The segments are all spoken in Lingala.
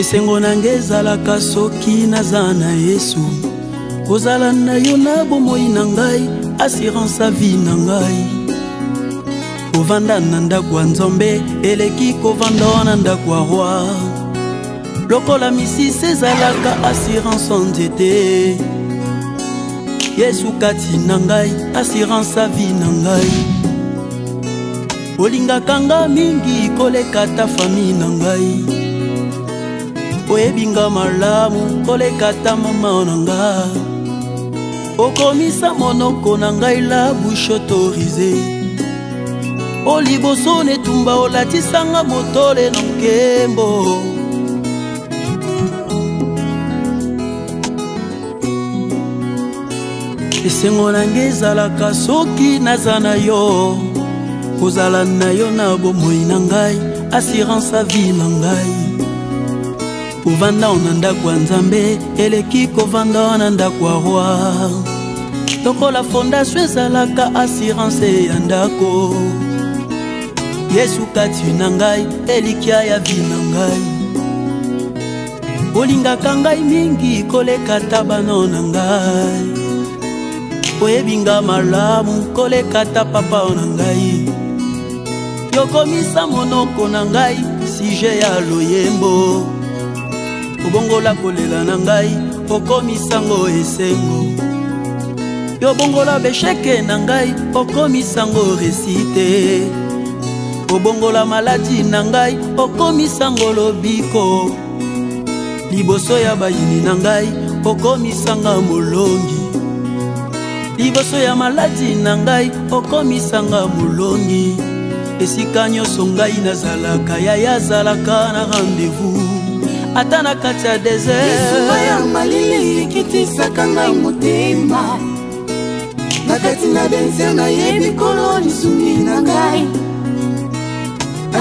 esengo nange ezalaka soki naza na Yesu kozala na yo na bomoi na ngai assurance a vie na ngai kovanda na ndako ya Nzambe eleki kovanda na ndako ya roi lokola misisi ezalaka assurance nzete Yesu kati na ngai assurance a vie na ngai olingaka nga mingi koleka ta famille na ngai oyebinga malamu koleka ta mama na nga okomisa monoko na ngai la bouche autorisée oliboso netumba olatisanga motole na nkembo esengo nange ezalaka soki naza na yo kozala na yo na bomoi na ngai assurance a vie na ngai kovanda na ndako ya Nzambe eleki kovanda na ndako ya roi lokola fondation ezalaka assurance ya ndako Yesu kati na ngai elikia ya vie na ngai olingaka ngai mingi koleka ta bana na ngai oyebinga malamu koleka ta papa na ngai yokomisa monoko na ngai sije ya loyembo obongola kolela na ngai okomisango esengo yobongola besheke na ngai okomisango resite obongola maladi na ngai okomisango lobiko liboso ya bayini na ngai okomisanga molongi liboso ya maladi na ngai okomisanga molongi esika nyonso ngai nazalaka yaya azalaka na rendez-vous ata na kati ya desert Yesu ya malili ekitisaka ngai motema na kati na desert nayebi kolo lisungi na ngai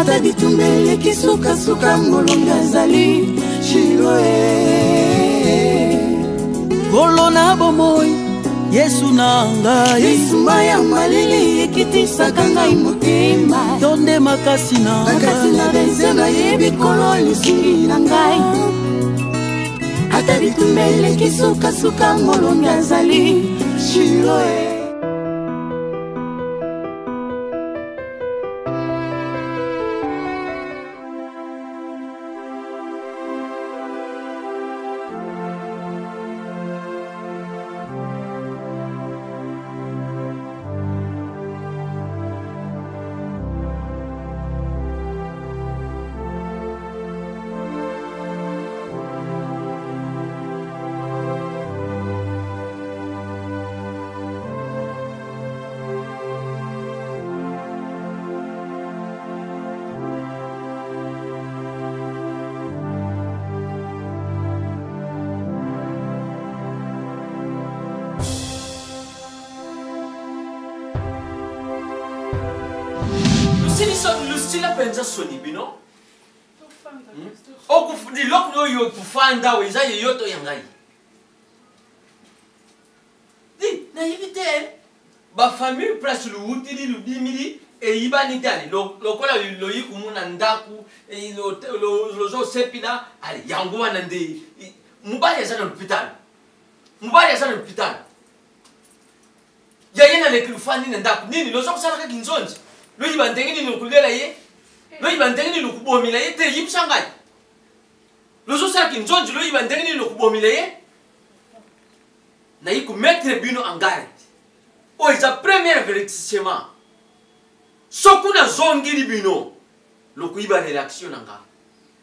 ata bitumba eleki sukasuka molongi azali Shiloe kolo na bomoi Yesu na ngai Yesu ya malili ekitisaka ngai motema tonde makasi na kati na desert nayebi kolo lisungi na ngai ata bitumba eleki sukasuka molongi azali Shiloe Lucila penza soni bino okufudi lokno yo kufanda weza yoto yangai di na yivite ba famille place lu utili lu dimili e yibani dali lokola lo yikumuna ndaku e lo zo sepina ali yangu wana ndi mubali sana hospital yayena le klufani na ndaku nini lo zo kusala ka kinzonzi lo yibandengini nokulela ye lo yibandengini lokubomila ye te yipsangai lo zo sala kinzonzi lo yibandengini lokubomila ye na yiku mettre bino en garde o isa premier avertissement sokuna zongiri bino lokuiba réaction nanga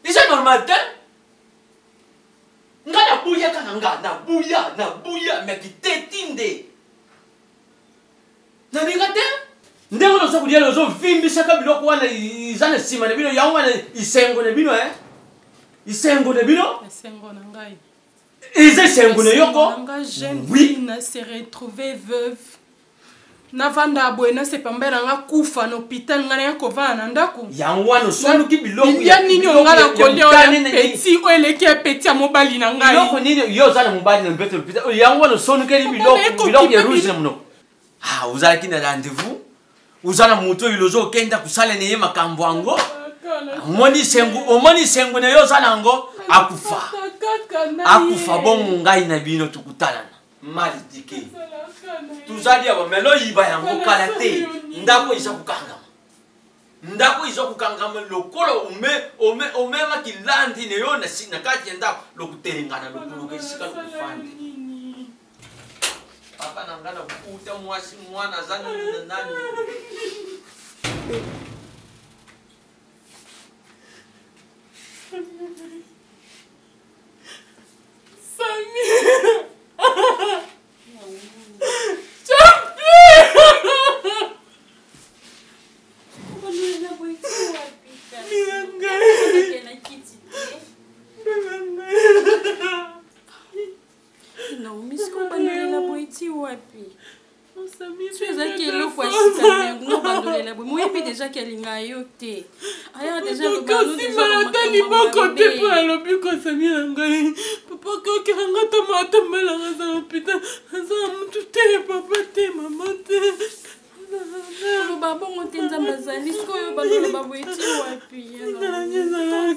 isa normal te ngana buya kana na buya mekitetinde na ningate ndenge no sokudia lo zo vimbisa ka biloko wana izana sima ne bino yango wana isengo ne bino isengo ne bino isengo na ngai isengo ne yoko oui na se retrouver veuve na vanda boena se pambera nga kufa no hôpital ngana ya kovana ndako yango wana sonu ki biloko ya nini ngala kolio ya petit o eleki ya petit ya mobali na ngai biloko nini yo zana mobali na beto hôpital yango wana sonu ke biloko ya rouge na muno ah uzaki na rendez-vous uzana muto ilozo kenda kusala neye makambo ango omoni sengu na yo zalango akufa bon ngai na bino tukutalana mali dike tuzali aba melo yiba yango kala te ndako iza kukangama lokolo ome makilandi ne yo na kati ndako lokutelengana lokuluka isika lokufandi papa nangana kukuta mwasi mwana zana nani déjà qu'elle n'a yoté. Alors déjà le ballon déjà le côté pour le but que ça vient ngai. Papa que kiranga tomate mala za putain. Ça tout est papa te maman te. Le babo ngotenza mazali sko yo balo le babo eti wapi.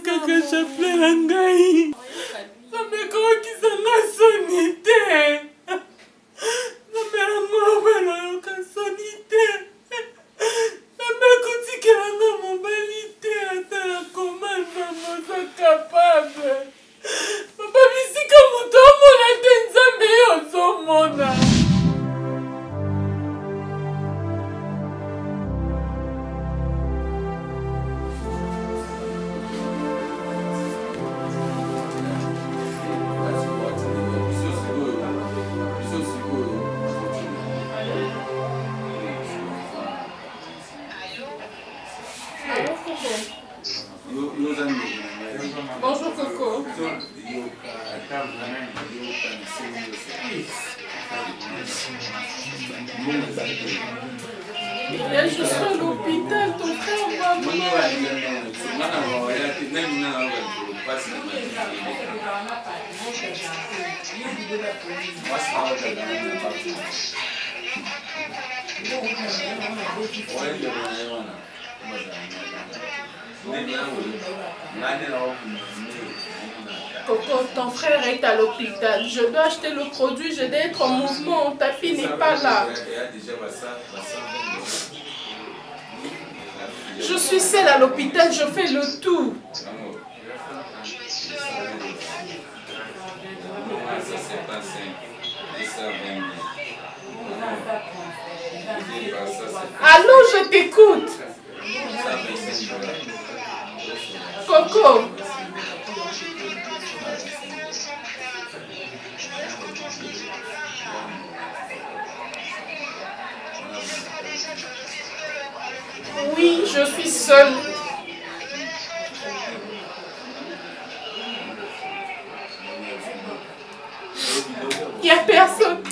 Kaka chapeau ngai. Ça me croit qu'ils sont la sonité. Ça me rend bala yo ka sonité. Mon balité à comment maman est capable. Papa, ici comme tout le monde a des amis au monde. Bonjour Coco. Je suis à l'hôpital, ton frère va mourir. Coco, ton frère est à l'hôpital. Je dois acheter le produit, je dois être en mouvement. Ta fille n'est pas là. Je suis seule à l'hôpital, je fais le tout. Allô, je t'écoute. Coco. Oui, je suis seule. Il n'y a personne.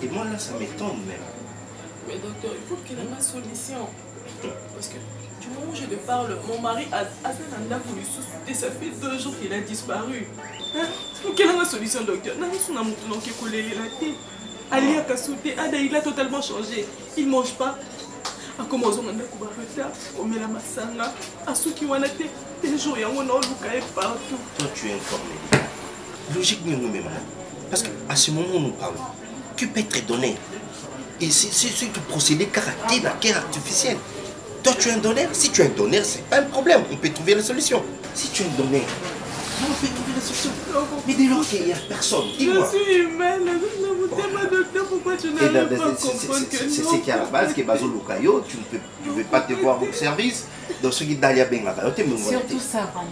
Et moi là, ça m'étonne même. Mais docteur, il faut qu'il y ait une solution. Parce que du moment où je te parle, mon mari a fait un acte pour lui soucier. Ça fait 2 jours qu'il a disparu. Hein? Quelle est la solution, docteur? Il a totalement changé. Il ne mange pas. A commencé à retard, on met la massanga, à ceux qui ont été des jours, il y a un partout. Toi, tu es informé. Logique, nous même. Parce qu'à ce moment où nous parlons, tu peux être donné. Et c'est du procédé caractère artificiel. Toi, tu es un donneur. Si tu es un donneur, c'est pas un problème. On peut trouver la solution. Si tu es un donneur, on peut trouver la solution. Mais dès lors qu'il n'y a personne, dis-moi. Je suis humaine, docteur, pourquoi tu n'arrives pas à comprendre que c'est ce qui est à la base, que Bazo Lukayo, tu ne veux pas te voir au service. Dans ce qui est Dalia Benga. Surtout ça, vraiment.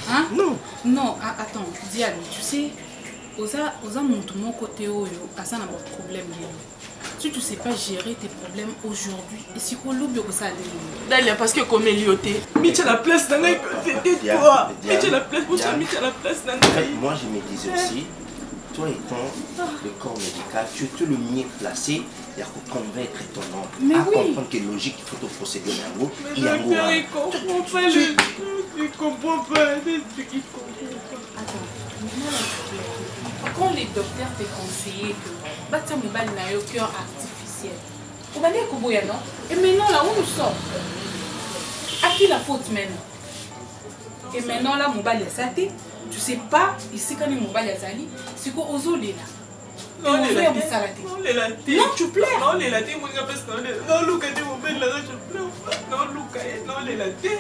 Hein? Non. Non, attends, Diane, tu sais, osa montre mon côté oyo, ça n'a pas de problème. Si tu ne sais pas gérer tes problèmes aujourd'hui, et si on l'oublie que ça allait. Dalia, parce que comme Elioté, mais tu as la place dans la c'était toi. Mais tu as la place, mais tu as la place dans la. Moi, je me disais aussi, toi étant le corps médical, tu es le mieux placé pour convaincre ton homme à comprendre que logique, il faut te procéder en gros. Mais docteur, il comprend pas le truc, il comprend pas le truc, il comprend pas. Attends, quand les docteurs te conseillent que bâtir mon bal n'a eu cœur artificiel, on va dire que non. Et maintenant là où nous sommes, à qui la faute maintenant? Et maintenant là, mon bal est saté. Tu sais pas, ici quand mon bal est sali, c'est quoi aux eaux là? Non, les non, tu pleures. Non, les latés, mon gars, parce que non, Luka, mon bel là, je pleure. Non, Luka, non, les latés.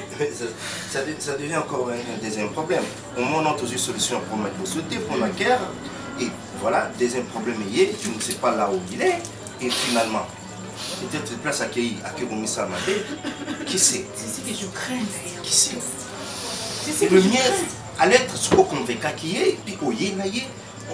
Ça devient encore un deuxième problème. Au moment où on a toujours une solution pour mettre le sauté, pour la guerre, et voilà, deuxième problème est, tu ne sais pas là où il est, et finalement, peut-être une place accueillie à Kéroumissa Madé, qui sait? C'est ce que je crains. Qui sait? Le mien, à l'être ce qu'on convaincu qui est, puis au yénaïe,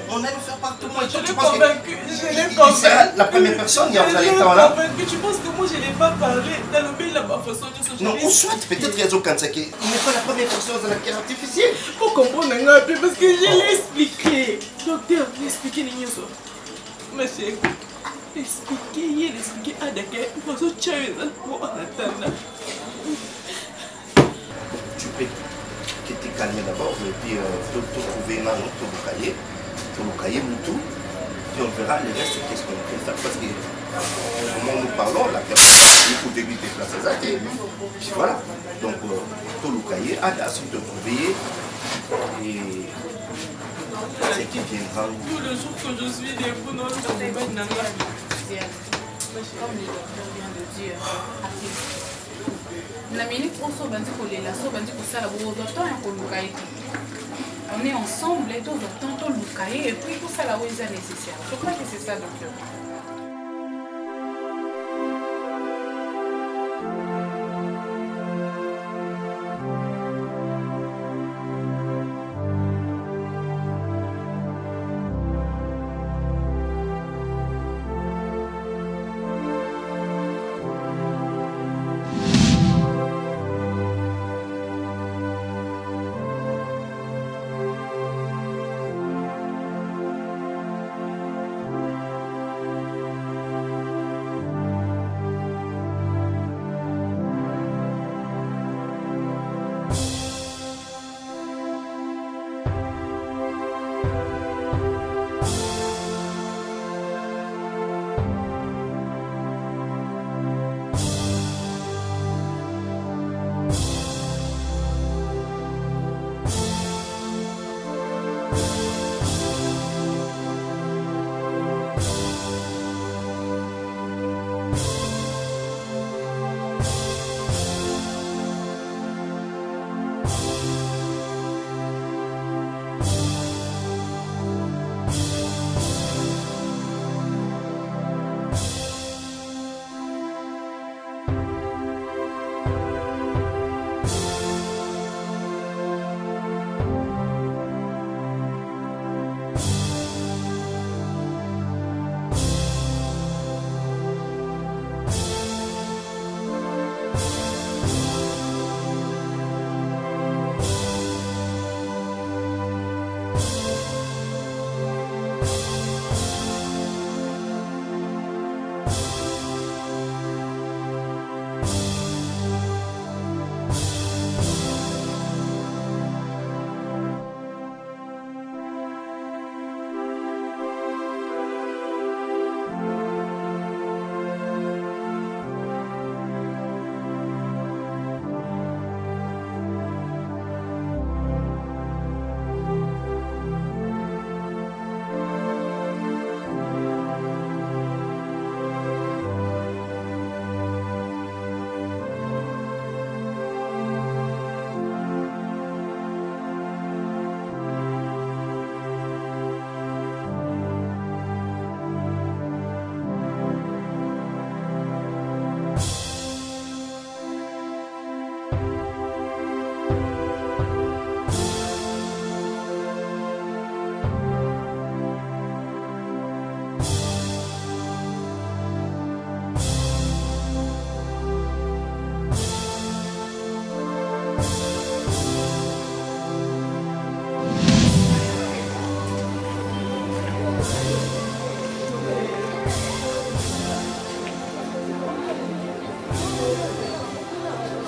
on allait le faire partout. Moi, je l'ai convaincu, je l'ai convaincu. La première personne, il y a un temps là. Tu penses que moi je n'ai pas parlé dans le pays de la façon de se non, ou soit peut-être il y a d'autres qui il n'est pas la première personne dans la guerre artificielle. Pour comprendre un peu, parce que je l'ai expliqué. Docteur, je l'ai expliqué les choses. Monsieur, expliquez, il expliqué à Dakar. Il faut se tuer pour attendre. Tu peux te calmer d'abord, et puis te trouver dans notre cahier. Le cahier tout, puis on verra le reste, qu'est-ce qu'on peut faire. Parce que au moment où nous parlons, la personne, il faut début déplacer ça. Puis voilà. Donc, tout le cahier, à la suite de trouver, et ce qui viendra. Tout le jour que je suis debout, non, je ne vais pas Comme le docteur vient de dire, la minute où on va dire que ça, on est ensemble et tout le temps, tout le cahier, et puis tout ça là où il est nécessaire. Je crois que c'est ça, docteur.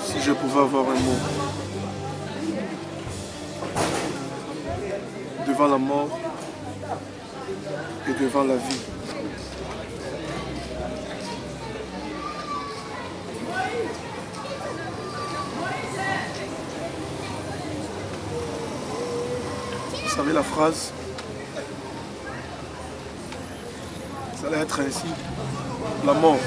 Si je pouvais avoir un mot devant la mort et devant la vie. Vous savez la phrase? Ça allait être ainsi. La mort.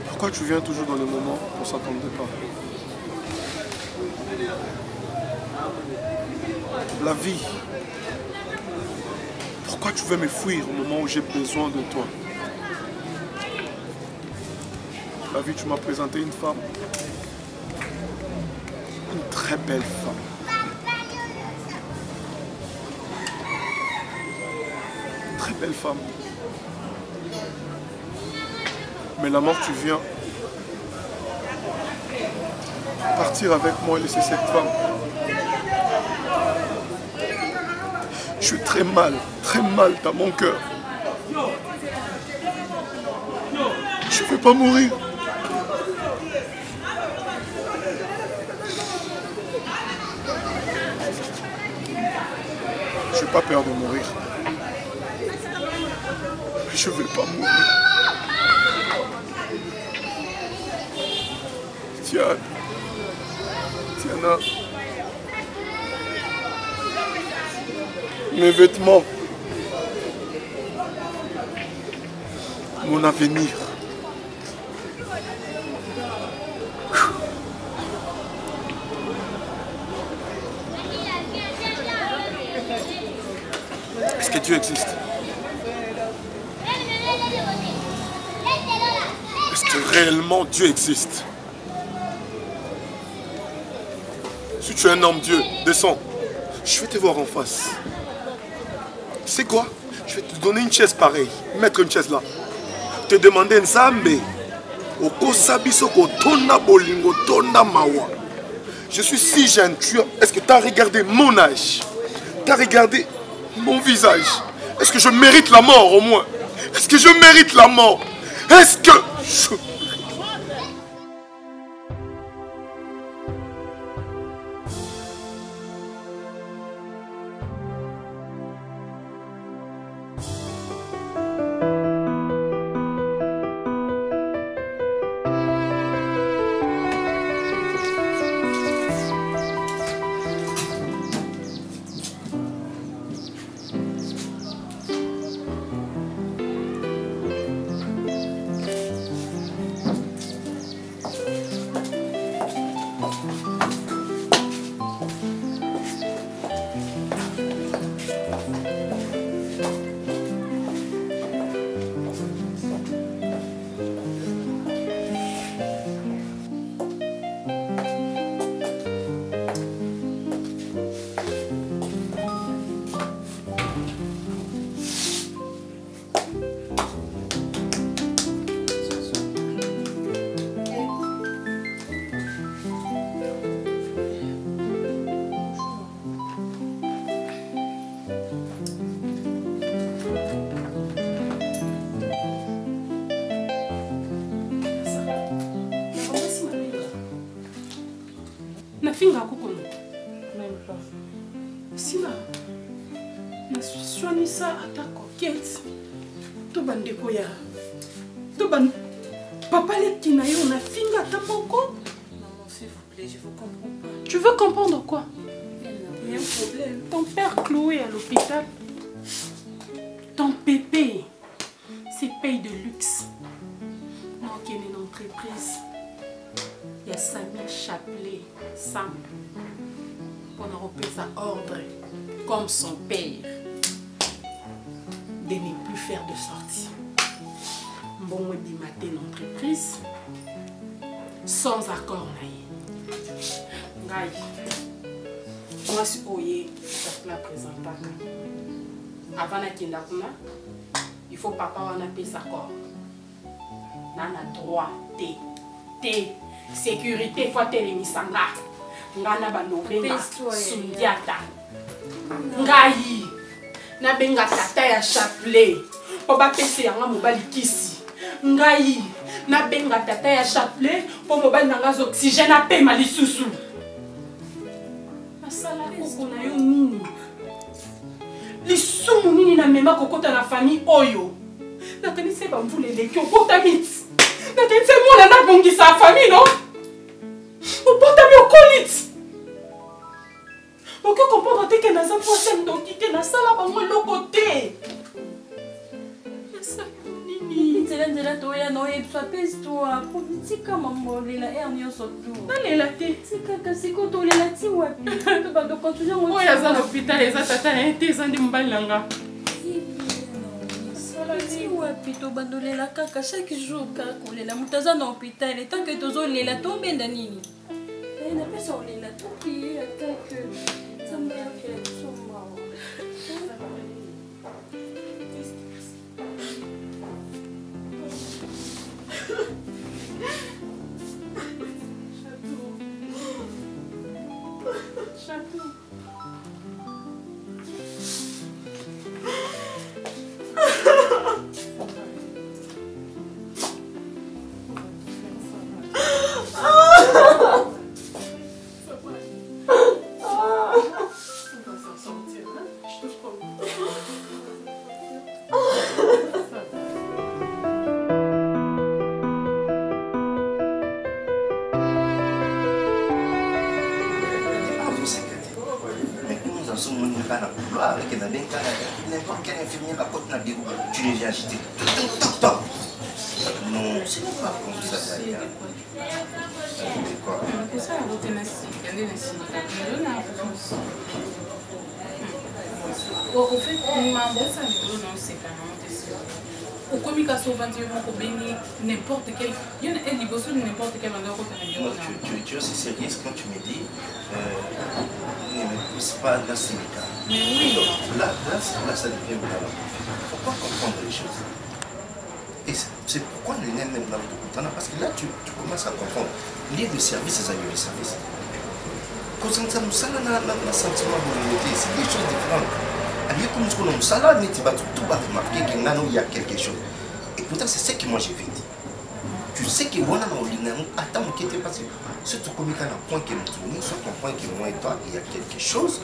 Pourquoi tu viens toujours dans le moment où on ne s'attendait pas? La vie. Pourquoi tu veux me fuir au moment où j'ai besoin de toi? La vie, tu m'as présenté une femme. Une très belle femme. Une très belle femme. Mais la mort, tu viens partir avec moi et laisser cette femme. Je suis très mal dans mon cœur. Je ne veux pas mourir. Je n'ai pas peur de mourir. Je ne veux pas mourir. Tiana. Mes vêtements. Mon avenir. Est-ce que Dieu existe? Est-ce que réellement Dieu existe? Si tu es un homme Dieu, descends. Je vais te voir en face. Tu sais quoi? Je vais te donner une chaise pareille. Mettre une chaise là. Te demander Nzambe. Je suis si jeune. Est-ce que tu as regardé mon âge? Tu as regardé mon visage? Est-ce que je mérite la mort au moins? Est-ce que je mérite la mort? Est-ce que... Nafinga kukono. Même pas. Sina. Na swani sa ata coquette. To bandeko ya. To ban papa leki na yo na finga ta moko. Maman, s'il vous plaît, je vous comprends pas. Tu veux comprendre quoi? Il y a un problème. Ton père cloué à l'hôpital. Ton pépé. C'est paye de luxe. Non, qui est une entreprise. Il y a Samir Chapelet, Sam, pour nous repérer sa ordre, comme son père, de ne plus faire de sortie. Bon, dit matin l'entreprise, sans accord. Moi, je suis la présentable. Avant la kindakuna, il faut papa en appeler sa corps. Nana droit, T. Sécurité, faut télémisanga. Ngana balobema sundiata. ngai nabenga tata ya chapelet po bapesa yanga mobali kisi ngai nabenga tata ya chapelet po mobali nanga aza oxygène apema lisusu nasala koko na yo nini lisumu nini namema kokota na famille oyo nakanisi bamvula eleki okota miti nakanisi mwana nabongisa famille no opotami okoliti oke comprendre te ke naza mposa ndoki te nasala bango eloko te nzela toya noyebiswa pesi toa politika mambolela ere nyonso tu nalela te tikaka siko tolela ti wapi tobando confusion oyo aza na hôpital eza tata na ye te eza nde mobali nanga ti wapi tobandolela kaka chaque jour kaka kolela moto aza na hôpital etanke tozolela tobenda nini napesa olela toki atake nzambe yakela biso mawa N'importe quelle infirmière à côté de bureau, tu les viens agiter. Top. Non, c'est pas comme ça. C'est quoi? Au fait, au communication n'importe quel. Il y a un niveau sur n'importe quel endroit. Tu es aussi sérieuse quand tu me dis ne me pousse pas dans ces cas. Mais oui. Là, ça devient grave. Il faut pas comprendre les choses. Et c'est pourquoi les nains même là, parce que là, tu commences à comprendre. Lié de service, c'est de service. Quand on a un sentiment de l'unité, c'est des choses différentes. Alors, comme on a un salaire, tu vas tout remarquer qu'il y a quelque chose. Et pourtant, c'est ce que moi j'ai vécu. Tu sais que on a attends, parce que surtout comme il y a un point qui est tourné, sur ton point qui est moi et toi, il y a quelque chose.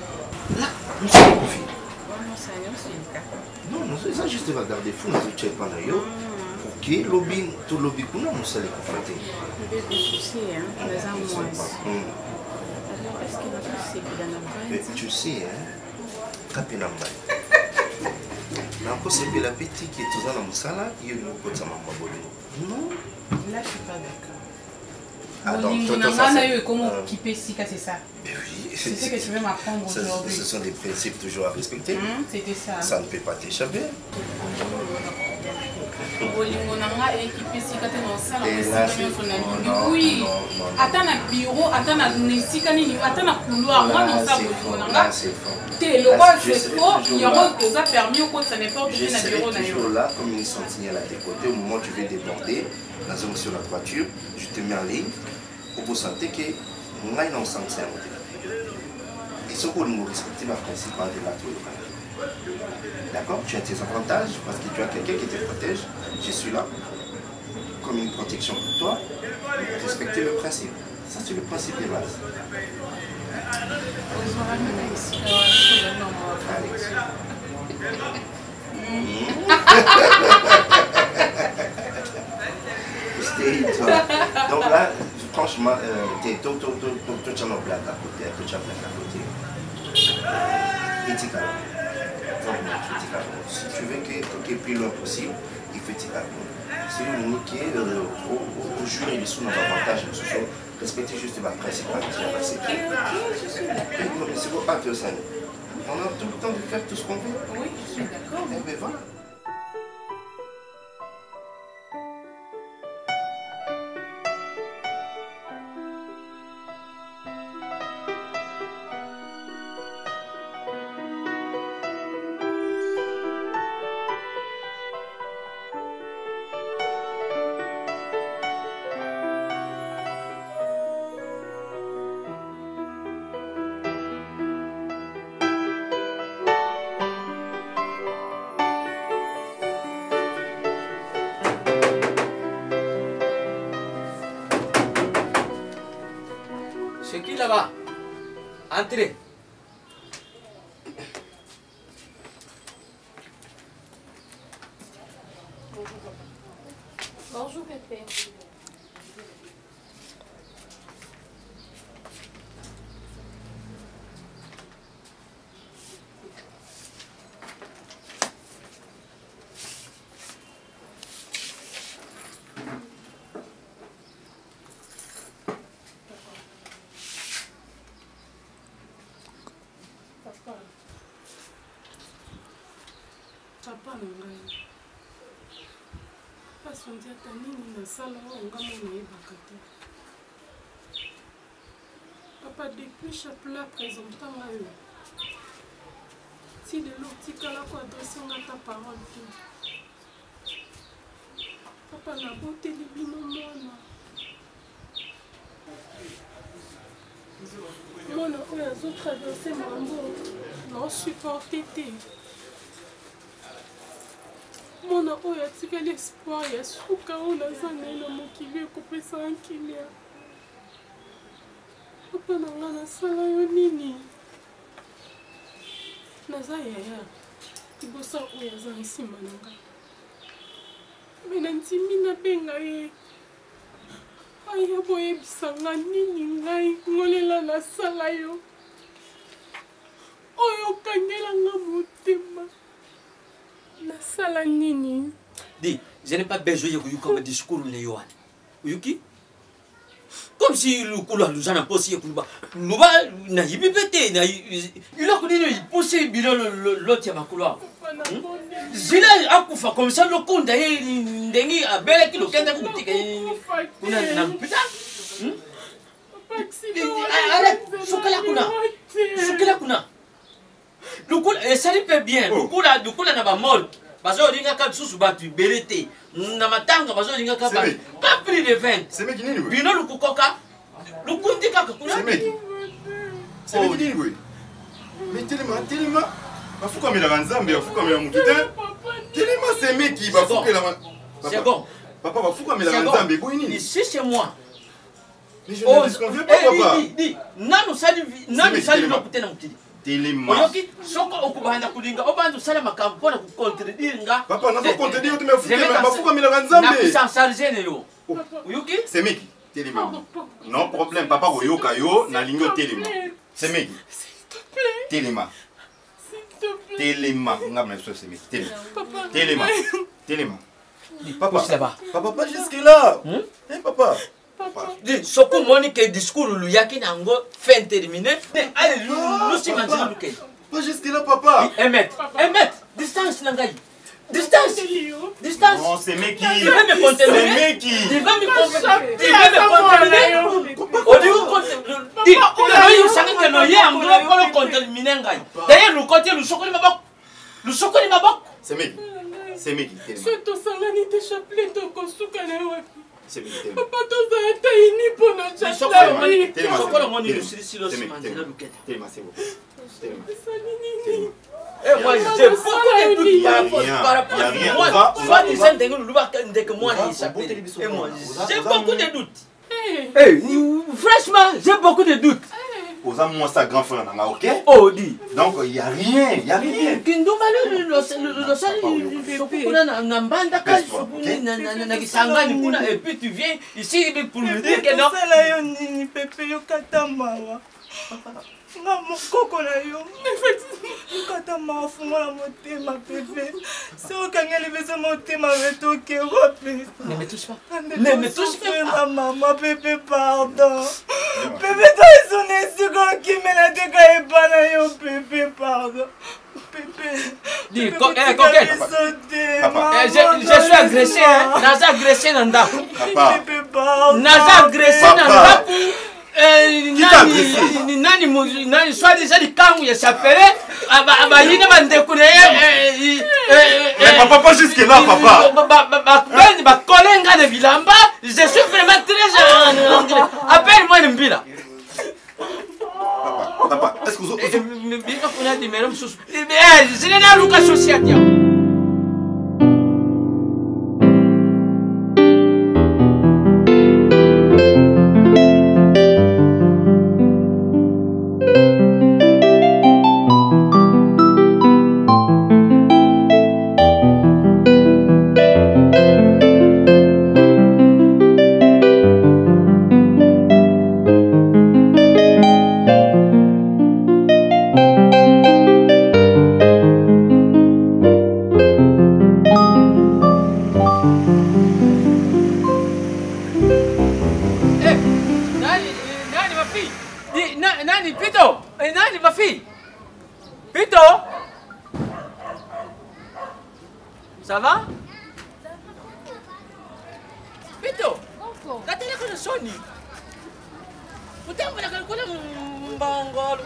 Là, nous sommes confiés. Non, nous sommes juste regarder fou, nous ne pas là. Ok, lobby, tout lobby, nous sommes les confrontés. Mais tu sais, hein, c'est la petite qui est toujours dans le salon, il y a une autre non. Là, je suis pas d'accord. Comment c'est ça? Oui. C'est ce que tu veux m'apprendre aujourd'hui. Ce sont des principes toujours à respecter. C'était ça. Ça ne peut pas t'échapper. Oui. Attends le bureau, attends le couloir. Moi, non, ça, t'es le roi, c'est faux. Il y aura permis au ça n'importe quel bureau. Je serai toujours là comme une sentinelle à tes côtés. Au moment où tu veux déborder, la zone sur la toiture, je te mets en ligne pour vous sentir que moi, il y a un sentiment. Et ce qu'on nous respecte, le principe de la tour. D'accord? Tu as tes avantages parce que tu as quelqu'un qui te protège. Je suis là comme une protection pour toi. Respecter le principe. Ça, c'est le principe de base. Donc là, franchement, tu es tout en blague à côté. Éthique. Si tu veux que tout est plus loin possible, il faut éthique. C'est une qui est au jour et les sous nos avantages, respecter juste ma principe. C'est pour pas que ça. On a tout le temps de faire tout ce qu'on veut. Oui, je suis d'accord. Mais voilà. Entrez. Bonjour, Pépé. Papa na ngai pasi ndi ata nini nasala oyo nga mo nayebaka te. Papa depuis chapela présenta ngai oyo ti lelo tikala koadrese nga ta parole te. Papa naboteli bino mwana oyo azotraverse mambo naosupporte te. Mwana oyo atikali espoir ya suka oyo naza na ye na mokili ekopesa nkilia. Papa na nga nasala yo nini? Naza yaya libosa oyo aza nsima na ngai, me nandimi nabenga ye aya boyebisa nga nini ngai ngolela nasala yo oyo okangela nga motema. Nasala nini? Dis, je n'ai pas besoin de vous discours le Yohan. Yuki? Comme si le couloir nous en a posé, nous va, n'a y bébé, il a connu, il poussait bien l'autre à ma couloir. Zila akufa comme ça, le compte d'ailleurs, n'engi à belle qui le kenda koutika, on a un putain. Arrête, soukala kuna. Le coup, ça lui fait bien. Le coup là, n'a pas mort. Parce que l'inga quand sous battu, belete. N'a ma tanga, parce que l'inga quand pas plus de 20. C'est mec qui n'est pas. Bino le coup coca. Le coup de caca. C'est mec. C'est mec qui n'est pas. Mais tellement. Il faut comme il a Nzambe, il faut comme il a Moutoute. Tellement c'est mec qui va foutre la main. C'est bon. Papa va foutre comme il a Nzambe. Ici c'est moi. Mais je ne disconviens pas, papa. Dis, non, nous saluons le côté de Téléma. Oyoki, soko okubanda kulinga obantu sala makampo na kucontredire nga. Papa, na contredire tu me foutu mais mafuka mila Nzambe. Na kusansarger ne yo. Oyoki? C'est meki. Téléma. Non problème, papa oyoka yo na lingo téléma. C'est meki. Téléma. Téléma. Nga mna so c'est meki. Téléma. Téléma. Papa. Papa pas jusque là. Hein papa? Dis, soko moni que discours lu yaki nango fin terminé. Allez, nous si maintenant lu pas jusque là papa. 1 mètre. Distance nangai. Distance. Non, c'est meki. Il va me contenir. C'est meki. Il va me contenir. On dit où dis, on sait que le yé en gros pour le contaminer ngai. D'ailleurs, le côté le chocolat mabok. Le chocolat mabok. C'est meki. C'est meki. Surtout sangani te chapelet to kosuka na wapi. C'est meki. Papa to za ta ini pour notre chapelet. Téléma. Chocolat moni le sili le simandela luketa. Téléma c'est bon. Téléma. Et moi j'ai beaucoup de doutes par rapport à moi. Soit disant que moi et moi j'ai beaucoup de doutes. Franchement, j'ai beaucoup de doutes. Aux hommes, moi, ça grand frère, ok? Oh, dis. Donc, il n'y a rien, il n'y a rien. Et puis tu viens ici pour me dire que non. Nga mokoko na yo nkata mafungola motema pepe soki angeli biso motema betoke wapi. Ne me touche pas. Maman pepe pardon pepe toisona esika okimela te ka epa na yo pepe pardon Dis, coquette. Je suis agressé, hein. Naza agressé dans ndako. Naza agressé dans ndako. Nani soi-disant les kangu ya chapelle abayine bandekune mais papa pas jusque là papa ba kolenga de bilamba je suis vraiment très appelle-moi Mbila papa est-ce que vous on a dit mais je n'ai pas Lucas société. Vito. Ça va? Vito. Katela kuna Sony. Utambo na kuna mbongo.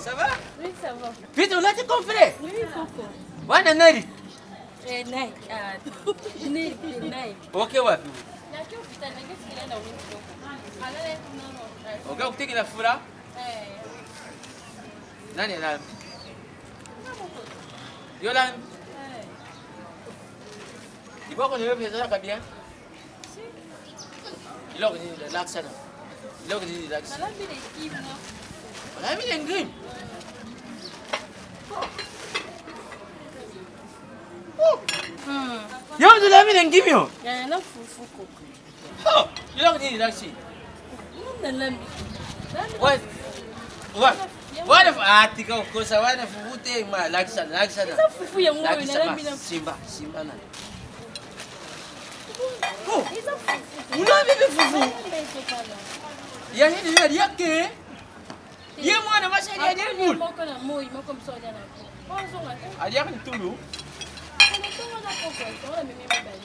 Ça va? Oui, ça va. Vito, là tu comprends? Oui, Coco. Wana nani? Nike. Nike. Okay wapi? Nike hospital, Nike hospital na window. Okay, ukitiki na fura? Nani nani? Yolan. Iboko ni wewe pesa kabia? Iloko ni relax sana. Iloko ni relax. Salambi le kim no. Salambi le ngim. Yo de la mine ngim yo. Ya na fufu ko. Oh, iloko ni relax. Na lambi. What? What? What if atika ukosa wana fufute ma relax sana. Sa fufu ya ngwe na lambi na Simba na. Oh, una vive fufu. Ya hili ya yake. Ye mwana mashari ya demu. Moko na moi, moko msoja na. Bonzo ngaka. Adia kan tulu. Kana tonga na koko, tonga mimi mbali.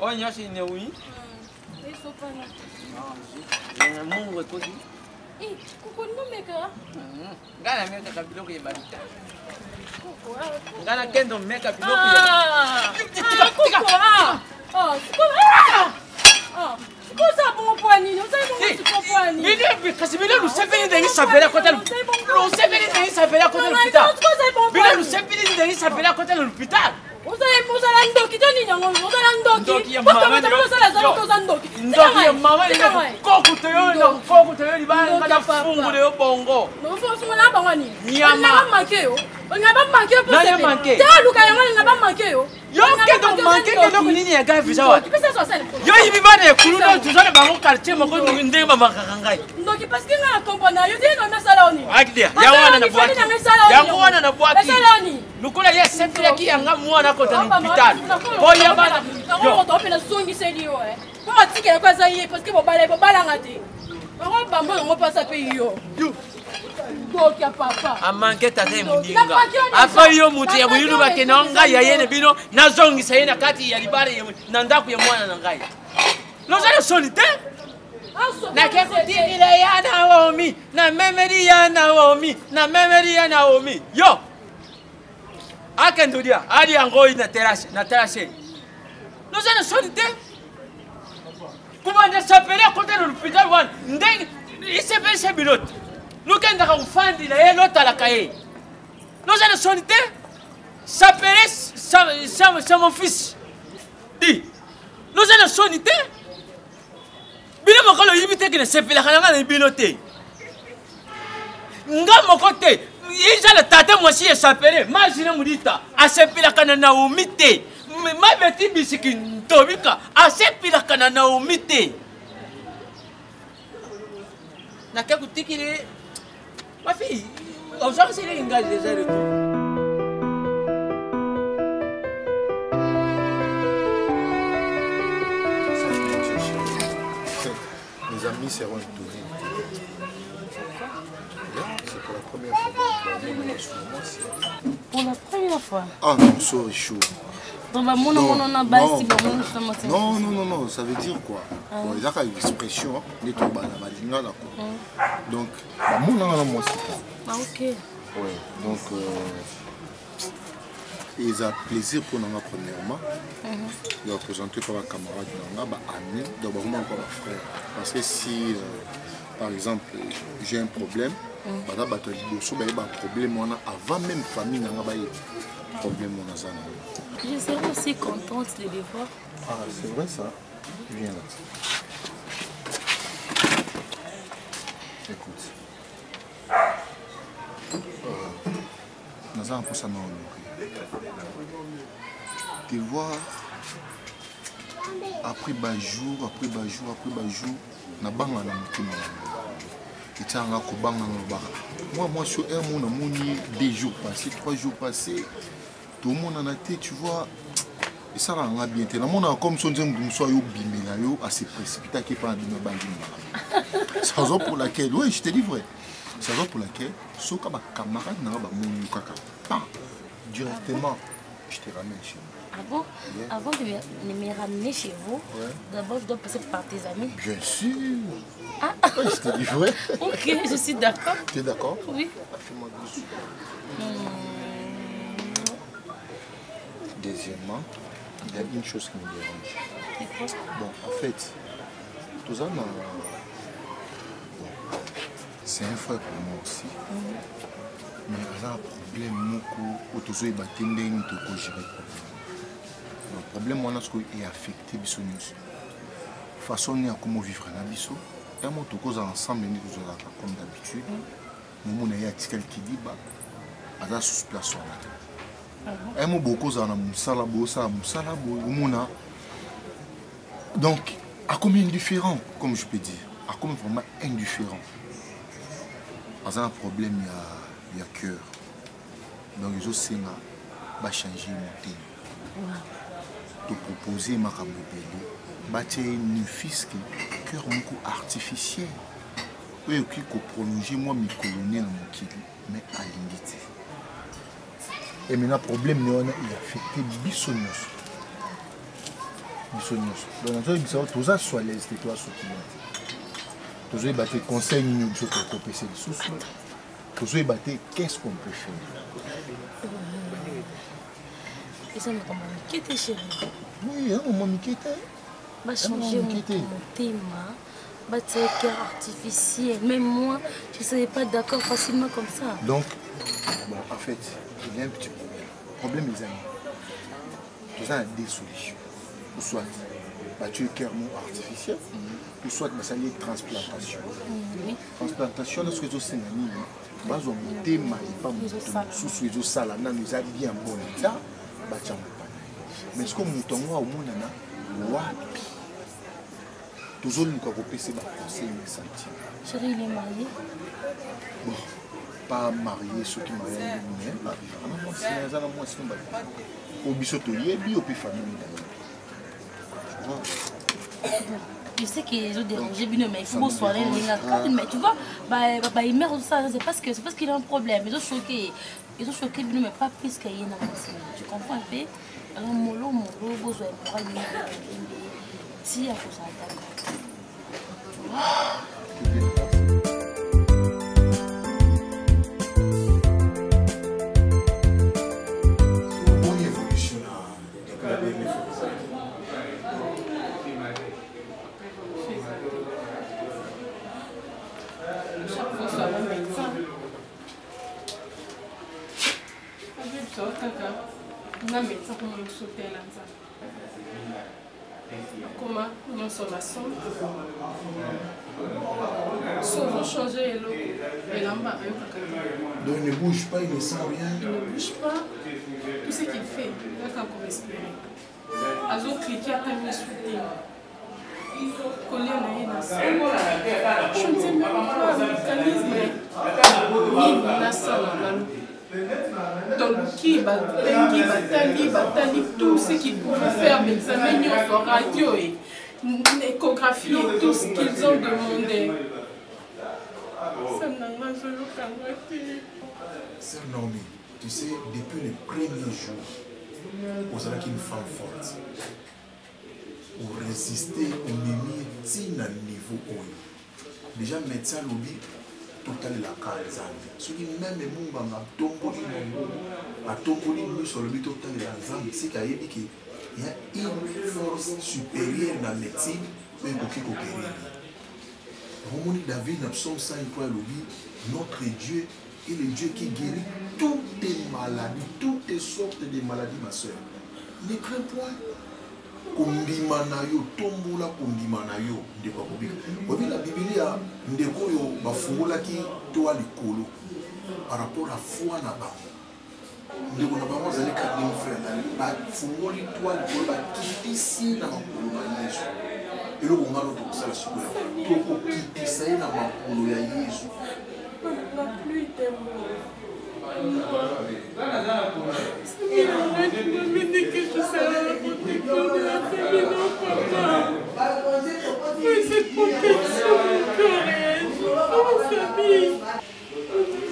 Oh, nyoshi ne ui. Eso pana. Ya Mungu wekozi. Koko no meka. Ngana meka kabilo ke bali. Koko. Ngana kendo meka biloko ya. Cosa bon poani, non sai bon tipo poani. Bile kasi bile lu sepeli dengi sapela kota lu. Lu sepeli dengi sapela kota lu pita. Bile lu sepeli dengi sapela kota lu pita. Usala ndoki toni nyango, usala ndoki. Ndoki ya mama ni. Usala zalo koza ndoki. Ndoki ya mama ni. Koku toyo ni ba ngada fungu de bongo. No fo fungu na bangani. Nyama. Na manke yo. Ngaba manke po sepe. Na manke. Ta luka yango ngaba manke yo. Yo kendo manke kendo kunini ya gavi zawa. Pesa so sale. Yo hivi bana kuluno tuzone bango quartier moko ndenge mama kakangai. Ndoki parce que na kompona yo dino na saloni. Akidia. Ya wana na boaki. Ya wana na boaki. Saloni. Lukula ye sepeli ki yanga mwana kota l'hôpital. Boya bana. Yo to pe na songi seli yo eh. Ko atike ko za ye parce que bo bala ngati. Ngo bambo ngo pasa pe yo. Donc ya papa. Amanke tate mudinga. Afa yo muti ya buyulu bakena ngai ya yene bino nazongisa yena kati ya libare ye na ndaku ya mwana na ngai. Lozale solite. Na keko tikila ya Naomi, na memory ya Naomi, na memory ya Naomi. Yo. Akendudia, ali angoi na terrasse. Lozale solite. Comment s'appeler à côté de l'hôpital one? Il s'appelle ce pilote. Nous quand on fait il est l'autre à la cahier. Nous allons soliter. S'appeler c'est mon fils. Dis. Nous allons soliter. Bila mokolo yibite que ne s'appelle kana na biloté. Nga mokote. Il a le tata moi si s'appeler. Imagine mudita. A s'appelle kana na umite. Ma beti bisiki tobika asepila kana na umite na kaku tikile ma fille on sait que c'est les gars déjà de tout. Mes amis seront entourés. C'est pour la première fois. Pour la première fois. Ah non, c'est chaud. Non, ça veut dire quoi? Bon, il y a une expression, donc, moi ah, ok. Ouais, donc, ils ont plaisir pour nous, premièrement, de représenter comme un camarade, ami, d'abord comme un frère. Parce que si, par exemple, j'ai un problème, avant même famille, problème. Je serais aussi contente de les voir. Ah, c'est vrai ça? Viens là. Écoute. Nous avons pour ça te voir après jour, na banga na mutima. Itanga ko banga na baka. Moi sur un mois na 2 jours passés, 3 jours passés. Tout le monde en a été, tu vois, et ça rend bien. Tout le monde a comme son dieu, soit yo bimela yo, assez précipité qui pas de bandi. C'est la raison pour laquelle, oui, je te dis vrai. C'est la raison pour laquelle Soka ba camarade na ba moni kaka. Directement, je te ramène chez moi. Ah bon? Yeah. Avant de me ramener chez vous, d'abord je dois passer par tes amis. Bien sûr. Ah, je te dis vrai. Ok, je suis d'accord. Tu es d'accord? Oui. Fais-moi bisous. Deuxièmement, il y a une chose qui me dérange. C'est quoi? Bon, en fait, tout ça, c'est un frère pour moi aussi. Mais il y a un problème où tout ça est battu, il y a un problème. Le problème, c'est affecté biso nyos. Façon ni comment vivre na biso. Et moi tout cause ensemble ni tout comme d'habitude. Nous on a article qui dit bah à sous place là. Et moi beaucoup ça na musala bosa mona. Donc à combien indifférent comme je peux dire. À combien vraiment indifférent. Parce un problème il y a cœur. Donc ils aussi va changer mon thème. De proposer ma camobele, bâtir une fils qui cœur beaucoup artificiel. Oui, qui peut prolonger moi mes colonies dans mon kili, mais à l'unité. Et maintenant, le problème, il a affecté Bissonios. Donc, tout ça soit l'aise de toi, ce qui est. Tout ça, il a conseil, nous sommes pour passer les sous. Tout ça, il a qu'est-ce qu'on peut faire. Et ça me rend m'inquiéter, chérie. Oui, un moment m'inquiéter. Va changer mon thème. Va tirer cœur artificiel. Même moi, je ne serais pas d'accord facilement comme ça. Donc, bon, en fait, il y a un petit problème. Le problème, les amis, tout ça a des solutions. Ou soit, tu es cœur artificiel, ou soit, ça y est transplantation. Transplantation, lorsque tu as un ami, bas on thème, pas mon sous les salades, nous a bien bon état. Mais ce que nous avons au monde, toujours nous avons passé par conseil de sentir. Chérie, il est marié? Bon, pas marié, ceux qui sont mariés, au bisoto, il y a une famille. Je sais qu'ils ont dérangé, mais il faut soigner mais tu vois, il meurt ça, c'est parce qu'il a un problème. Ils ont choqué, mais pas plus qu'il y a un tu comprends un peu? Alors, mollo, besoin de si à cause bonne évolution de la chaque fois, ça va médecin. Na médecin comment nous sauter là ça. Comment nous sommes à son. Sauf changer l'eau et l'amba. Donc il ne bouge pas, il ne sent rien. Il ne bouge pas. Tout ce qu'il fait, il va encore respirer. Azo cliquer à ta souter. Coller na ina ça. Je ne sais même pas le mécanisme. Ni na ça là. Donc, qui batali tout ce qu'ils pouvaient faire, l'examen sur radio et l'échographie et tout ce qu'ils ont demandé. Ça n'a pas c'est normal. Tu sais, depuis le premier jour, vous avez une femme forte. Pour résister au mimi, c'est un niveau haut. Déjà, médecin lobby. Total la Zambie. Ce qui même les gens a tombé sur le but total de la Zambie, c'est qu'il y a une force supérieure dans la médecine et qui guérir. Romani David n'a pas ça notre Dieu est le Dieu qui guérit toutes les maladies, toutes les sortes de maladies, ma soeur. Ne crains point. Kondima na yo tombola kondima na yo ndeko kobika obi la Biblia ndeko yo bafungola ki to alikolo par rapport à foi na ba ndeko na ba mozali ka din frère ba fungoli to alikolo ba kitisi na makolo na Yesu eloko ngalo to sala sikola to ko kitisa na makolo ya Yesu la pluie des mots.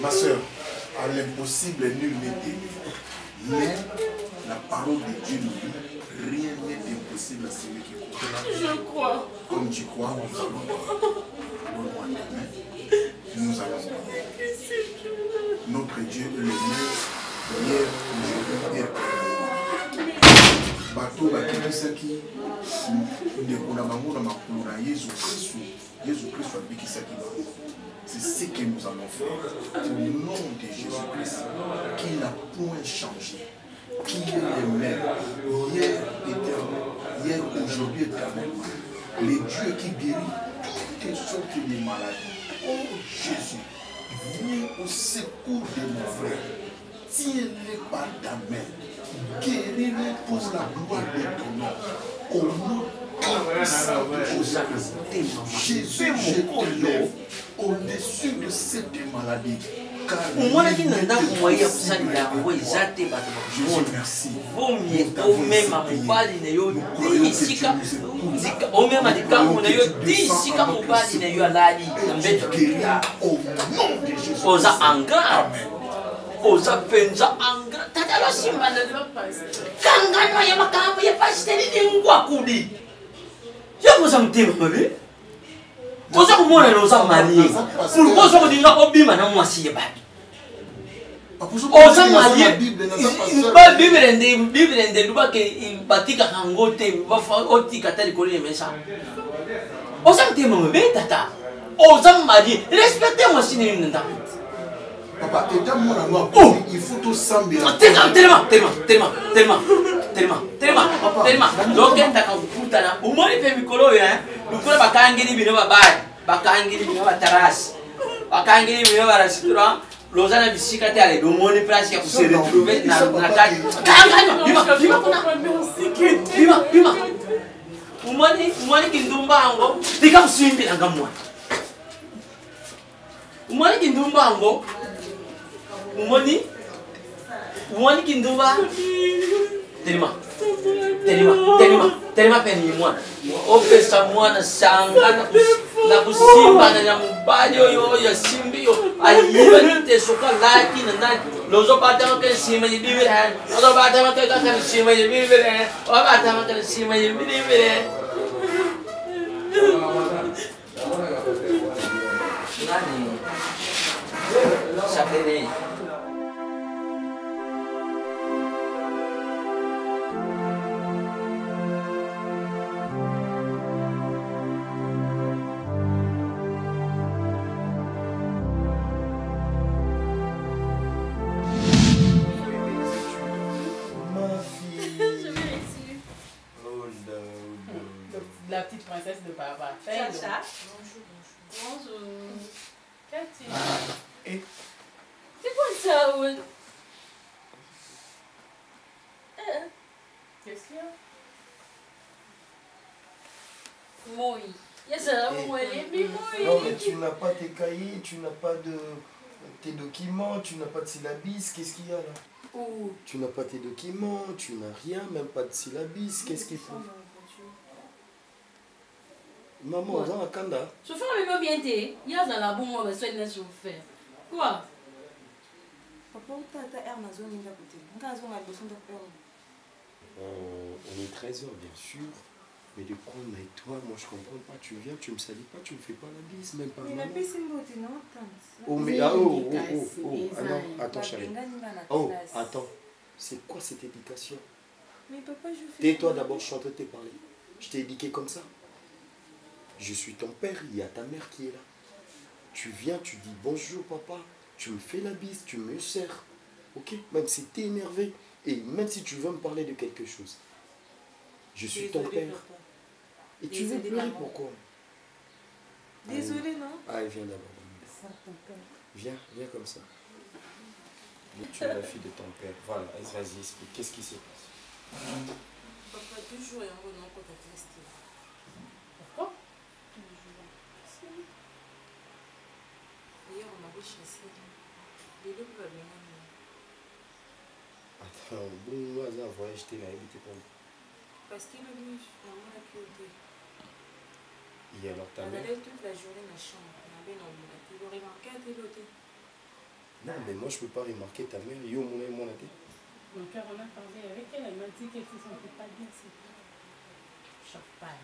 Ma soeur, À l'impossible, nul n'est aimé. Mais la parole de Dieu nous dit, rien n'est impossible à celui qui croit. Je crois. Comme tu crois, nous allons donne-moi tes mains. Nous allons voir. Notre Dieu est le même hier, aujourd'hui et bateau bakebisaki ndeko na bango na makolo na Yesu Christ abikisaki bango. C'est ce que nous allons faire au nom de Jésus-Christ qui n'a point changé, qui est le même hier éternel, hier aujourd'hui éternellement, le Dieu qui guérit toutes sortes de maladies. Oh Jésus, viens au secours de mon frère, tiens-le par ta main, guéris-le pour la gloire de ton nom. Au nom Jésus, je t'élève au-dessus de cette maladie. omonaki na ndako mwaye ya kosalila yango eza te bato vomie omema mobali na yo ti esika omema likambo na yo ti esika mobali na yo alali na mbeto kita oza angrave oza mpenza angrave tata losimba kangano ya makambo ya pasiteri ningwakudi yokoza motema mabe oza komona na oza marie pourkoi oza kodinga obima na mwasi ye bato oza marie bible nde lubake batikaka yango te otika ta likolo ya mesa oza motema mabe tata oza marie respecte mwasi na yo na ndako papa eta mona ngo il faut to sambela tellement lokendaka kokutana omoni mpe mikolo oyo lokola bakangeli bino babali bakangeli bino batarasi bakangeli bino barestaurant loza na bisika te ale domoni place ya kose retrouve na kati bima omoni kindumba yango tika kosimbelanga mwana omoni kindumba yango omoni kindumba telema peni mwana opesa mwana sanga na kusimbana na mobali oyo yasimbi yo ayiba te soka laki na nani lozo batama ke sima ye bibere lozo batama ke ka sima ye bibere o batama ke sima ye bibere nani sapere La petite princesse de papa. Chacha. Bonjour. Cathy. C'est quoi ça, ouais? Qu'est-ce qu'il y a? Moi. Yes, moi, non, mais tu n'as pas tes cahiers, tu n'as pas de tes documents, tu n'as pas de syllabis. Qu'est-ce qu'il y a là? Oh. Tu n'as pas tes documents, tu n'as rien, même pas de syllabis. Qu'est-ce qu'il faut? Maman, on a un kanda. Chauffeur, mais bien t'es. Il y a dans la bombe, on va soigner le chauffeur. Quoi? Papa, tu as un Amazon à côté. On est 13h, bien sûr. Mais de prendre avec toi, moi je comprends pas. Tu viens, tu me salis pas, tu me fais pas la bise, même pas. Mais la bise, c'est une beauté, non? Oh, mais ah, oh, non, attends, chérie. Oh, attends. C'est quoi cette éducation? Mais papa, je fais. Tais-toi d'abord, je suis en train de te parler. Je t'ai éduqué comme ça. Je suis ton père, il y a ta mère qui est là. Tu viens, tu dis bonjour papa, tu me fais la bise, tu me serres. Ok? Même si tu es énervé et même si tu veux me parler de quelque chose. Je suis ton père. Papa. Et tu veux pleurer pourquoi? Désolé, non? Allez, viens d'abord. Viens comme ça. Tu es la fille de ton père. Voilà, vas-y, explique. Qu'est-ce qui se passe? Papa, toujours il y a un nom quand tu as resté. Pourquoi? Hier, on m'avait chassé. Les deux peuvent venir. Attends, bon, moi, ça, voyage, j'étais là, il était pas. Parce qu'il est venu, maman a pu. Et alors ta on mère? allait toute la journée dans la chambre. On avait une ambulance. Il aurait manqué à téloter. Non, mais moi, je peux pas remarquer ta mère. Yo, mon amour, Mon cœur, on a parlé avec elle. Elle m'a dit qu'elle se sentait pas bien. Chauffe pas.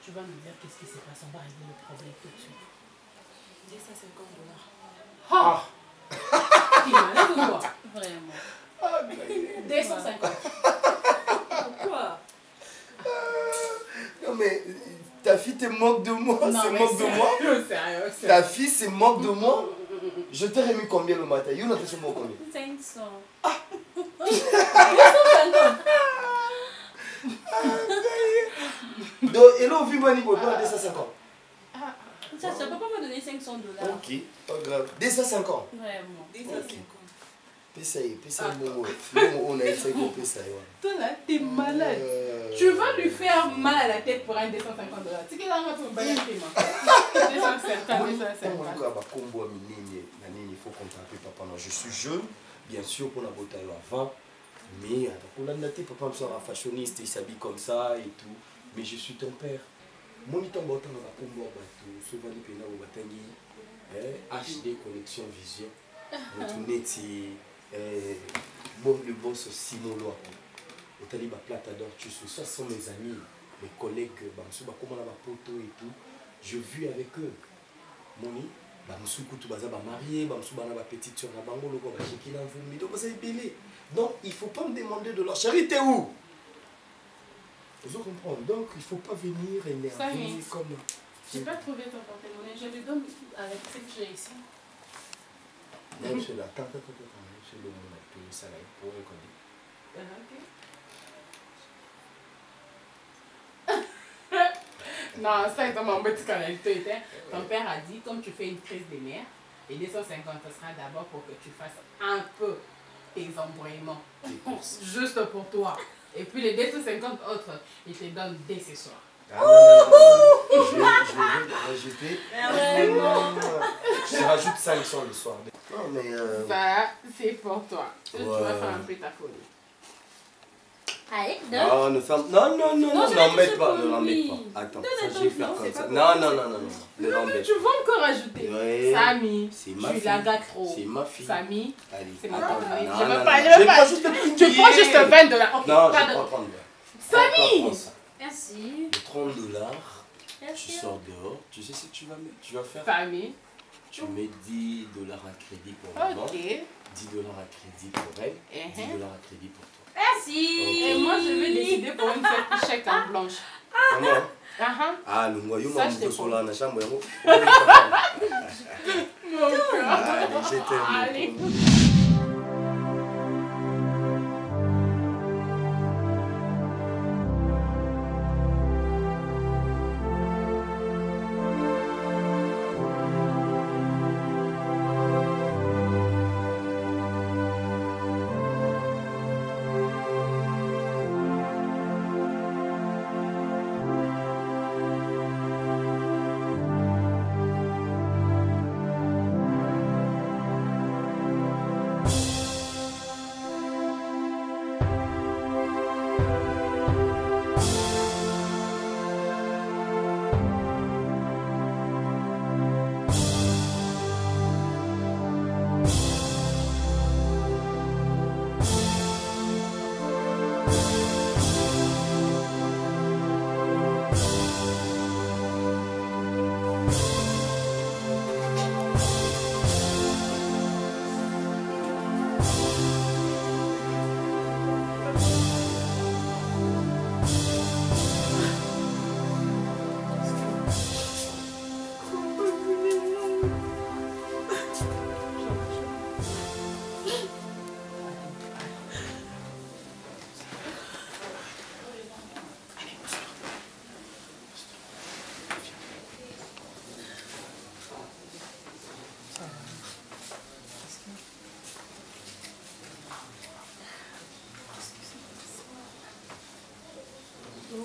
Tu vas nous dire qu'est-ce qui s'est passé. On va régler le problème tout de suite. Dis ça, $50. Ah! Qui malade ou quoi? Vraiment. 250. Pourquoi? Non, mais ta fille te moque de moi. C'est moque de moi. Sérieux. Ta fille se moque de moi. Je t'ai remis combien le matin? You n'as fait moi combien? 500. Donc, et là, on vit Mani pour 250. Ça, papa m'a donné $500. Ok, pas grave. 250. Vraiment. 250. Pessaye, on a essayé de pessaye. Toi là, t'es malade. Tu vas lui faire mal à la tête pour un $250. Tu sais qu'il a un peu de bail à paiement. 250, 250. Il faut qu'on t'appelle papa. Non, je suis jeune, bien sûr, pour la bataille avant. Mais on a noté papa me sera fashioniste, il s'habille comme ça et tout. Mais je suis ton père. Mon temps bota na bakombo bato, souvent ni pena batangi HD Connexion Vision. Motuneti le boss Simolo. Otali ba plata d'or tu sais, ça sont mes amis, mes collègues, bamsu ba comment la poto et tout. Je vis avec eux. Moni bamsu kutu baza ba marié, bamsu bana ba petite sœur na bango loko ba cheki na vumi. Donc c'est belé. Donc il faut pas me demander de leur charité où. Vous comprenez? Donc il ne faut pas venir énerver comme... J'ai pas trouvé ton porte-monnaie, je lui donne avec ce que j'ai ici. Non, c'est là. Attends, c'est le monde pour le salaire, pour reconnaître. Non, ça est mon petit canalité. Ton père a dit, comme tu fais une crise des nerfs, et 250 sera d'abord pour que tu fasses un peu tes embrouillements. Juste pour toi. Et puis les 250 autres, ils te donnent dès ce soir. Je vais rajouter. Je rajoute 500 le soir. Non, mais ça, c'est pour toi. Tu vas faire un peu ta folie. Allez, non, ne l'embête pas, ne l'embête pas. Attends, ça je vais faire comme ça. Non, ne l'embête pas. Tu vas encore ajouter. Ouais. Samy, c'est ma tu la gâtes trop. C'est ma fille. Samy, c'est ma fille. Je veux pas. Tu prends juste $20. Okay, non, je ne vais pas prendre. Samy. Merci. $30. Tu sors dehors. Tu sais ce que tu vas faire? Samy. Tu mets $10 à crédit pour maman. Ok. $10 à crédit pour elle. $10 à crédit pour toi. Merci. Et moi, je vais décider pour une fête chèque en blanche. Comment? Ah, le moyen, moi, je suis là dans la chambre. Mon cœur. Allez,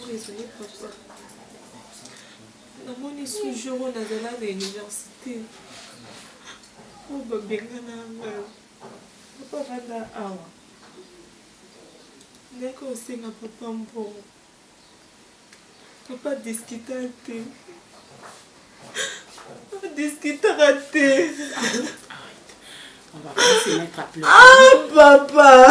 Désolée pour ça. Namoni sujoro nazala na université. Oh babenga nanga. Papa vanda awa. Ndeko osenga papa mbongo. Papa discuta te. Papa discuta te. On va pas se mettre à pleurer. Ah, papa!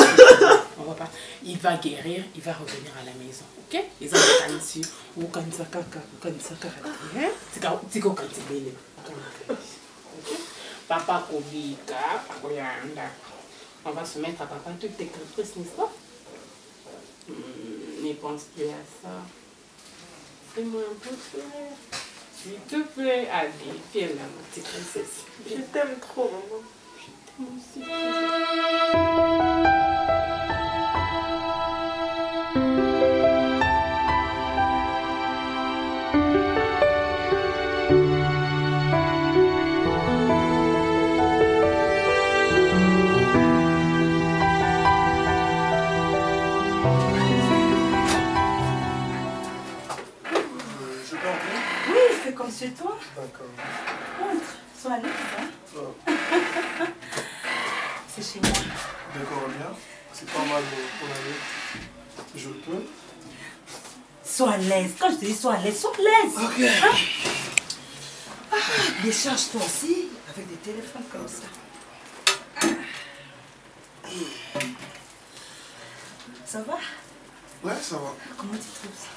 On va pas. Il va guérir, il va revenir à la maison. Ok? Ils ont un ici. Ou quand ça caca, ou quand ça caca. Hein? C'est quand c'est belle. Ok? Papa Kobika, Pakoyanda. On va se mettre à papa toutes tes caprices, n'est-ce pas? Ne pense plus à ça. Fais-moi un peu pleurer. S'il te plaît, allez, viens là, ma petite princesse. Je t'aime trop, maman. Je t'aime aussi. Comme chez toi. D'accord. Entre, sois à l'aise. Hein? Oh. C'est chez moi. D'accord, bien. C'est pas mal pour l'année. Je peux. Sois à l'aise. Quand je te dis sois à l'aise, sois à l'aise. Ok. Hein? Décharge-toi aussi avec des téléphones comme ça. Ça va? Ouais, ça va. Comment tu trouves ça?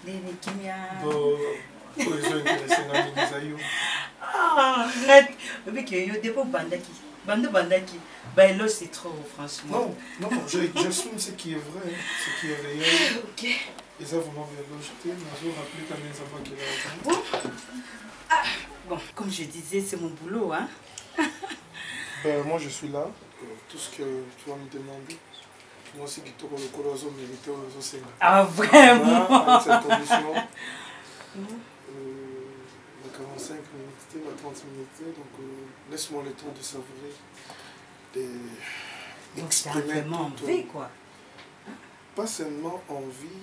Les Kimia. Pour les gens intéressés dans les Isaïo. Arrête. Mais que yo dépend bandaki. Bandaki. Ben là c'est trop franchement. Non, j'assume ce qui est vrai, ce qui est réel. Ok. Et ça vraiment bien lojeté, mais je vais rappeler quand même ça va qu'il a. Bon, comme je disais, c'est mon boulot, hein. Ben moi je suis là. Tout ce que tu vas me demander. Moi c'est qui te le colosso militaire aux Océans. Ah vraiment? Avec cette condition. La 45 minutes, la 30 minutes, donc laisse-moi le temps de savourer, d'exprimer vraiment envie, quoi. Pas seulement envie,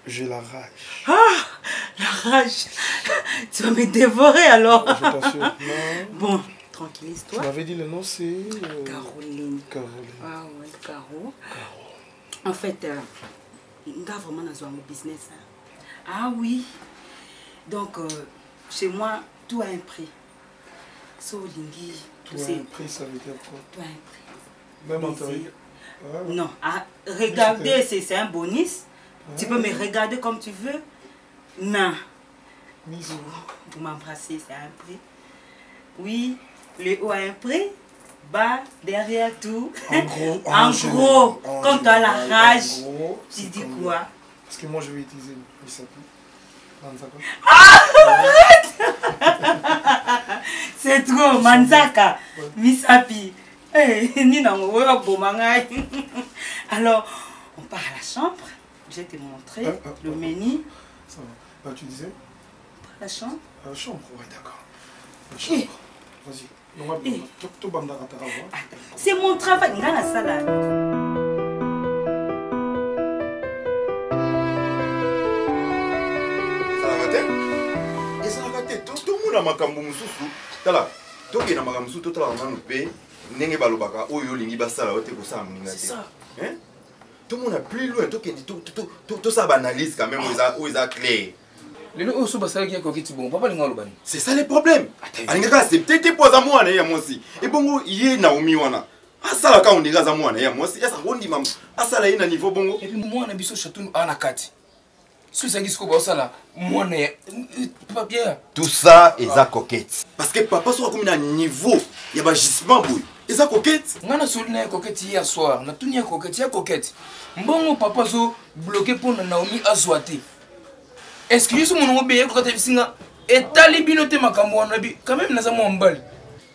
j'ai la rage. Ah, la rage. Tu vas me dévorer alors. Je t'assure. Non. Bon, tranquillise-toi. Tu m'avais dit le nom, c'est... Caroline. Caroline. Ah ouais, Caro. En fait, on a vraiment dans un business. Hein. Ah oui. Donc, chez moi, tout a un prix. Solingi, tout a un prix, ça veut dire quoi? Tout a un prix. Même en taille? Non, regarder, c'est un bonus. Tu peux me regarder comme tu veux. Non. Pour m'embrasser, c'est un prix. Oui, le haut a un prix. Bas, derrière tout. En gros, quand tu as la rage, tu dis quoi? Parce que moi, je vais utiliser Misapi. C'est trop, Manzaka, Misapi. Alors, on part à la chambre. Je vais te montrer le menu. Ça va. Tu disais? On part à la chambre. À la chambre, oui, d'accord. La chambre. Vas-y. C'est mon travail. On a la salade. na makambo mususu tala toke na makambo mususu totala manu pe ndenge balobaka oyo lingi basala ote ko sa mninga te hein tout le monde a plus loin toke tout ça banalise quand même aux clair le no oso basala ki kokiti bon papa linga lobani c'est ça le problème alinga accepter te poza mwana ya mosi et bongo ye Naomi wana asala ka ondira za mwana ya mosi esa rondi mam asala ina niveau bongo et puis mwana biso chatou ana kati. Tout ça est à coquette. Parce que papa soit comme un niveau, il y a un gisement boui. Et ça coquette. On a solide une coquette hier soir. On a tout une coquette, il y a coquette. Bon, papa so bloqué pour Naomi Azouati. Est-ce que je suis mon obéi quand tu es et talibinote makambo on a bi quand même naza mo mbali.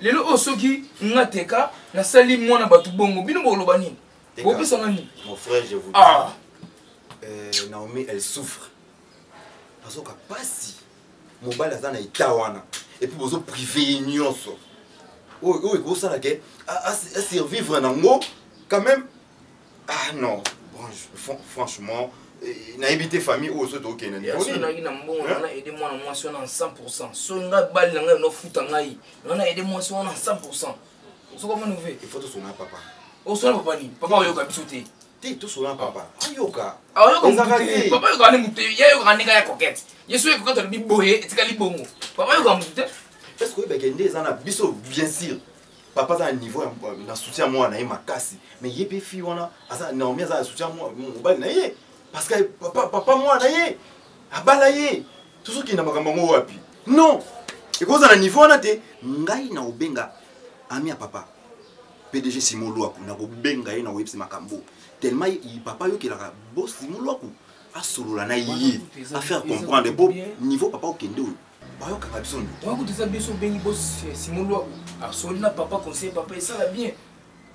Lelo osoki ngateka na sali mwana batu bongo bino bolobani. Mon frère, je vous dis. Naomi, elle souffre. Parce que pas si mon bal est dans l'état et puis vous privé nyonso. Oh, ça là que à survivre dans mot quand même. Ah non, bon, franchement, n'a évité famille ou autre OK n'a. On a aidé moi en 100%. Songa bal nga no futa ngai. On a aidé moi en 100%. Comment nous fait? Il faut tout son papa. O son papa ni. Papa yo ka bisoté. T'es tout souvent papa. Ayoka. Papa yoka ni muté. Ya yoka ni ga coquette. Yesu yoka to bi boye etikali bongo. Papa yoka muté. Est-ce que ba kende za na biso bien sûr. papa aza na niveau na soutien moi na ye makasi mais ye mpe fille wana aza Naomi aza na soutien mobali na ye parce que papa moi na ye abala ye tozokenda makambo yango wapi non ekoza na niveau wana te ngai na obenga ami ya papa PDG Simon Luaku na kobenga ye na koyebisa makambo tellement papa yokelaka boss Simon Luaku asolola na ye a faire comprendre bo niveau papa okende oyo bayokaka biso ndo wakutisa biso bengi boss Simon Luaku asoli na papa conseil papa esala bien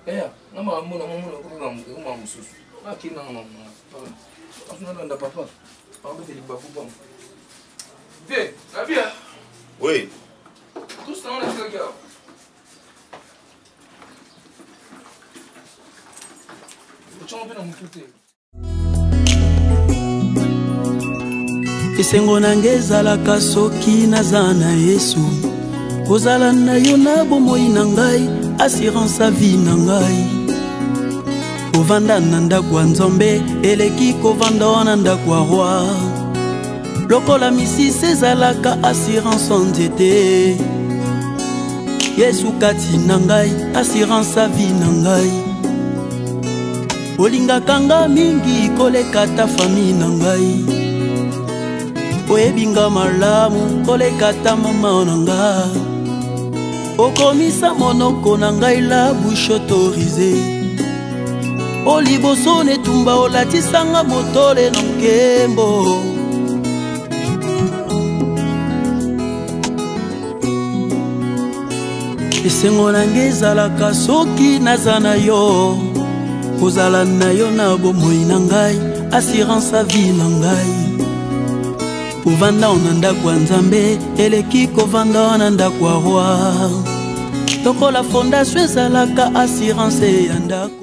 nga makambo na momona kokoma mosusu akenda nga mama asunalanda papa akobeteli babu bango te na bien oui tout ça on a fait regarde esengo nange ezalaka soki naza na Yesu kozala na yo na bomoi na ngai assurance a vie na ngai kovanda na ndako ya Nzambe eleki kovanda wana ndako ya roi lokola misisi ezalaka assurance nzete Yesu kati na ngai assurance a vie na ngai olingaka nga mingi koleka ta famille na ngai oyebinga malamu koleka ta mama na nga okomisa monoko na ngai la bouche autorisée oliboso netumba olatisanga motole na nkembo esengo nange ezalaka soki naza na yo kozala na yo na bomoi na ngai assurance a vie na ngai kovanda na ndako ya Nzambe eleki kovanda na ndako ya roi lokola fondation ezalaka assurance ya ndako